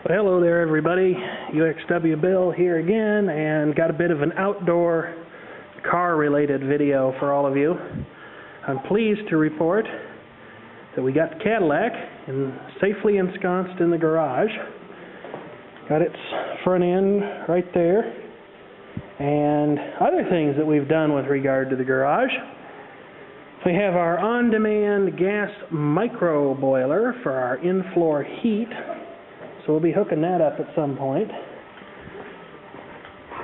Well, hello there everybody, uxwbill here again, and got a bit of an outdoor car related video for all of you. I'm pleased to report that we got the Cadillac safely ensconced in the garage. Got its front end right there, and other things that we've done with regard to the garage. We have our on-demand gas micro boiler for our in-floor heat. So we'll be hooking that up at some point.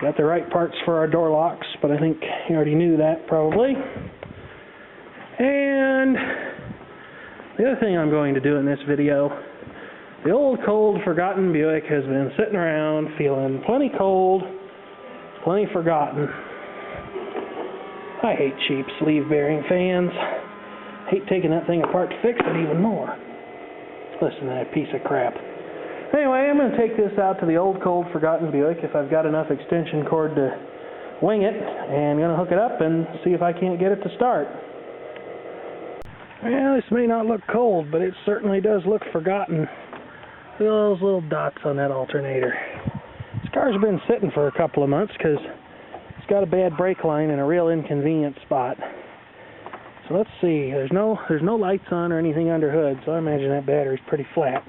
Got the right parts for our door locks, but I think you already knew that probably. And the other thing I'm going to do in this video, the Old Cold Forgotten Buick has been sitting around feeling plenty cold, plenty forgotten. I hate cheap sleeve bearing fans. Hate taking that thing apart to fix it even more. Listen to that piece of crap. Anyway, I'm going to take this out to the Old Cold Forgotten Buick if I've got enough extension cord to wing it, and I'm going to hook it up and see if I can't get it to start. Well, this may not look cold, but it certainly does look forgotten. Look at those little dots on that alternator. This car's been sitting for a couple of months because it's got a bad brake line in a real inconvenient spot. So let's see, there's no lights on or anything under hood, so I imagine that battery's pretty flat.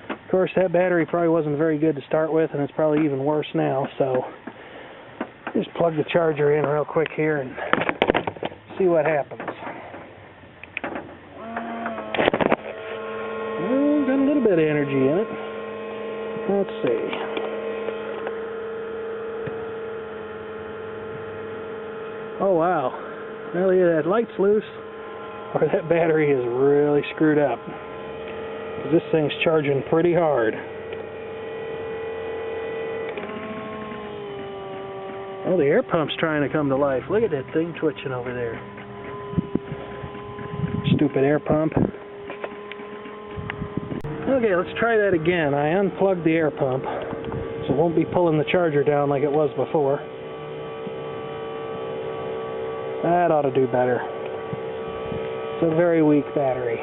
Of course, that battery probably wasn't very good to start with, and it's probably even worse now, so just plug the charger in real quick here and see what happens. Well, got a little bit of energy in it. Let's see. Oh, wow. Well, yeah, that light's loose, or that battery is really screwed up. This thing's charging pretty hard. Oh, the air pump's trying to come to life. Look at that thing twitching over there. Stupid air pump. Okay, let's try that again. I unplugged the air pump, so it won't be pulling the charger down like it was before. That ought to do better. It's a very weak battery.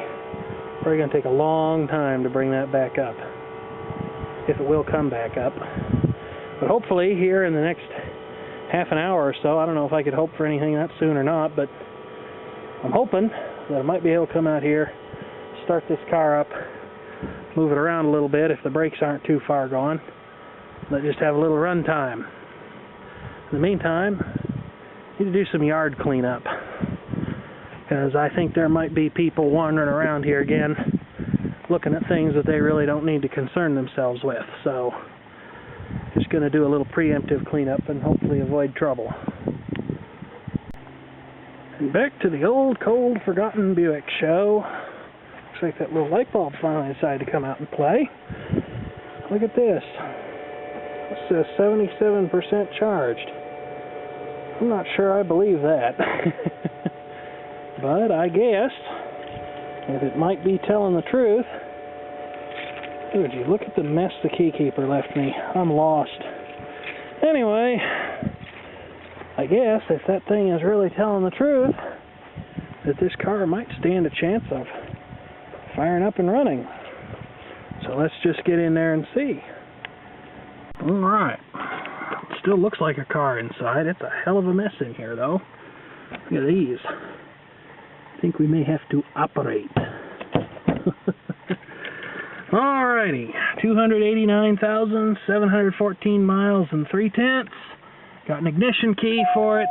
Probably going to take a long time to bring that back up, if it will come back up. But hopefully here in the next half an hour or so, I don't know if I could hope for anything that soon or not, but I'm hoping that I might be able to come out here, start this car up, move it around a little bit if the brakes aren't too far gone. Let just have a little run time. In the meantime, I need to do some yard cleanup, because I think there might be people wandering around here again looking at things that they really don't need to concern themselves with. So just going to do a little preemptive cleanup and hopefully avoid trouble. And back to the Old Cold Forgotten Buick show. Looks like that little light bulb finally decided to come out and play. Look at this. It says 77% charged. I'm not sure I believe that. But I guess if it might be telling the truth. Would you look at the mess the keykeeper left me? I'm lost. Anyway, I guess if that thing is really telling the truth, that this car might stand a chance of firing up and running. So let's just get in there and see. Alright. It still looks like a car inside. It's a hell of a mess in here though. Look at these. I think we may have to operate. Alrighty, 289,714 miles and 3/10. Got an ignition key for it.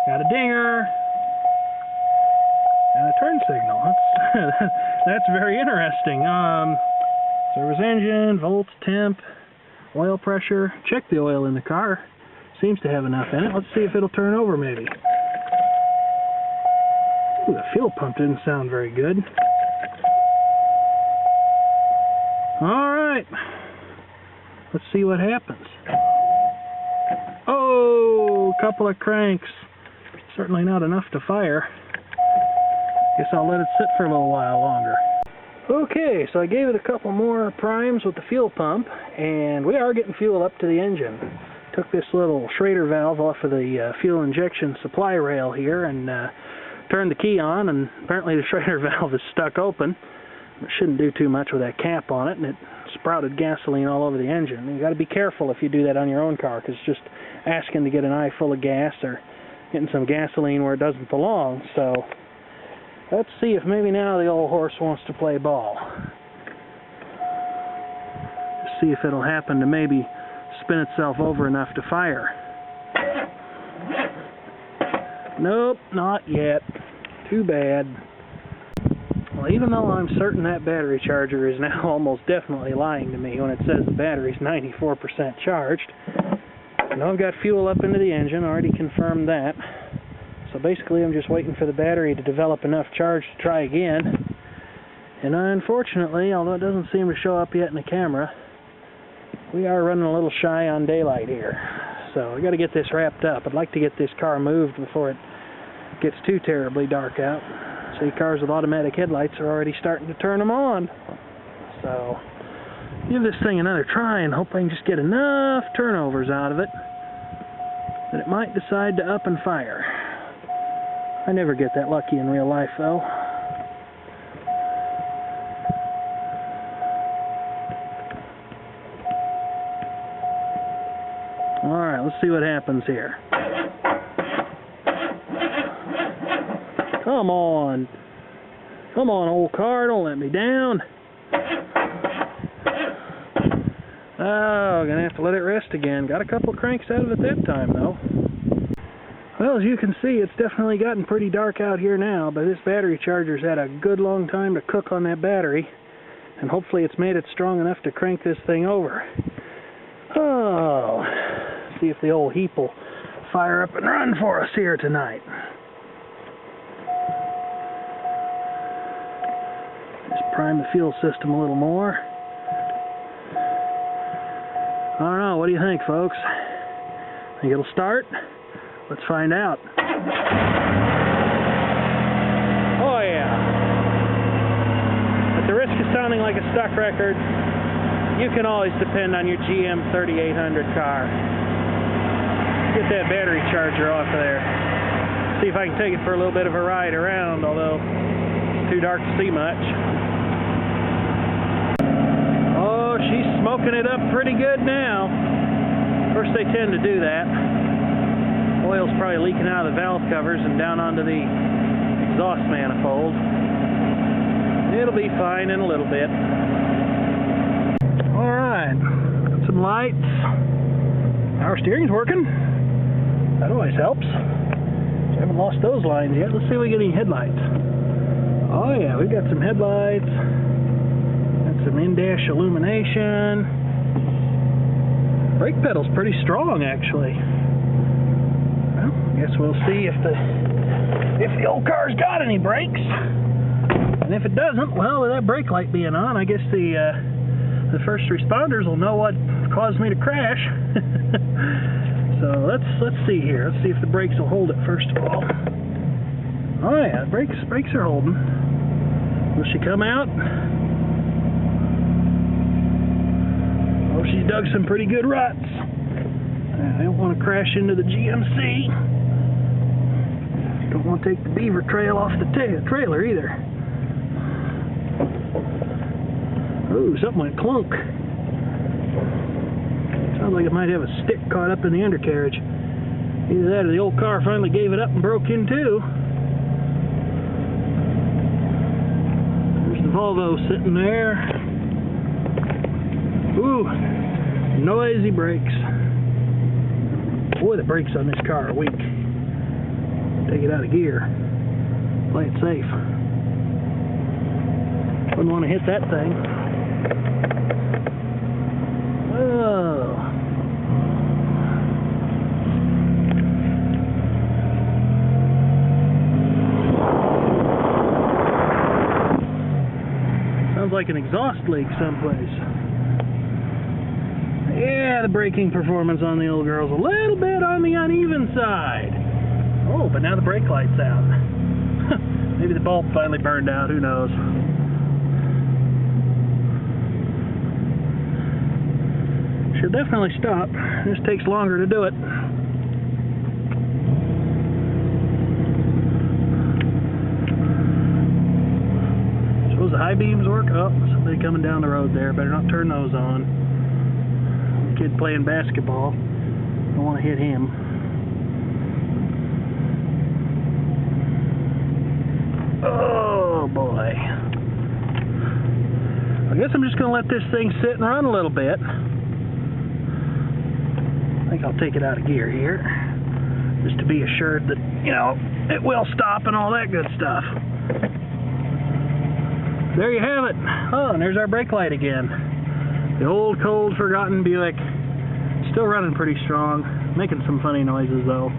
Got a dinger. And a turn signal. That's very interesting. Service engine, volts, temp, oil pressure. Check the oil in the car. Seems to have enough in it. Let's see if it'll turn over maybe. Ooh, the fuel pump didn't sound very good. Alright. Let's see what happens. Oh, a couple of cranks. Certainly not enough to fire. Guess I'll let it sit for a little while longer. Okay, so I gave it a couple more primes with the fuel pump, and we are getting fuel up to the engine. Took this little Schrader valve off of the fuel injection supply rail here and turned the key on, and apparently the Schrader valve is stuck open. It shouldn't do too much with that cap on it, and it sprouted gasoline all over the engine. You got to be careful if you do that on your own car, because it's just asking to get an eye full of gas or getting some gasoline where it doesn't belong. So let's see if maybe now the old horse wants to play ball. See if it'll happen to maybe spin itself over enough to fire. Nope, not yet. Too bad. Well, even though I'm certain that battery charger is now almost definitely lying to me when it says the battery's 94% charged, I know I've got fuel up into the engine, already confirmed that. So basically I'm just waiting for the battery to develop enough charge to try again. And unfortunately, although it doesn't seem to show up yet in the camera, we are running a little shy on daylight here. So I got to get this wrapped up. I'd like to get this car moved before it gets too terribly dark out. See, cars with automatic headlights are already starting to turn them on. So give this thing another try and hope I can just get enough turnovers out of it that it might decide to up and fire. I never get that lucky in real life, though. Alright, let's see what happens here. Come on. Come on, old car, don't let me down. Oh, gonna have to let it rest again. Got a couple cranks out of it that time, though. Well, as you can see, it's definitely gotten pretty dark out here now, but this battery charger's had a good long time to cook on that battery, and hopefully it's made it strong enough to crank this thing over. Oh, see if the old heap will fire up and run for us here tonight. Just prime the fuel system a little more. I don't know, what do you think, folks? Think it'll start? Let's find out. Oh yeah. At the risk of sounding like a stock record, you can always depend on your GM 3800 car. Get that battery charger off of there. See if I can take it for a little bit of a ride around, although it's too dark to see much. Oh, she's smoking it up pretty good now. Of course, they tend to do that. Oil's probably leaking out of the valve covers and down onto the exhaust manifold. It'll be fine in a little bit. Alright, got some lights. Power steering's working. That always helps. I haven't lost those lines yet. Let's see if we get any headlights. Oh yeah, we've got some headlights. Got some in-dash illumination. Brake pedal's pretty strong, actually. Well, I guess we'll see if the old car's got any brakes. And if it doesn't, well, with that brake light being on, I guess the first responders will know what caused me to crash. So let's see here. Let's see if the brakes will hold it first of all. Oh yeah, brakes are holding. Will she come out? Oh, she's dug some pretty good ruts. I don't want to crash into the GMC. Don't want to take the beaver trail off the trailer either. Ooh, something went clunk. Sounds like it might have a stick caught up in the undercarriage. Either that or the old car finally gave it up and broke in two. There's the Volvo sitting there. Ooh, noisy brakes. Boy, the brakes on this car are weak. Take it out of gear. Play it safe. Wouldn't want to hit that thing. Oh. Sounds like an exhaust leak someplace. Yeah, the braking performance on the old girl's a little bit on the uneven side. Oh, but now the brake light's out. Maybe the bulb finally burned out, who knows. Should definitely stop. This takes longer to do it. Suppose the high high beams work? Oh, somebody coming down the road there. Better not turn those on. Kid playing basketball. Don't want to hit him. Oh boy. I guess I'm just going to let this thing sit and run a little bit. I think I'll take it out of gear here, just to be assured that, you know, it will stop and all that good stuff. There you have it. Oh, and there's our brake light again. The Old Cold Forgotten Buick. Still running pretty strong. Making some funny noises though.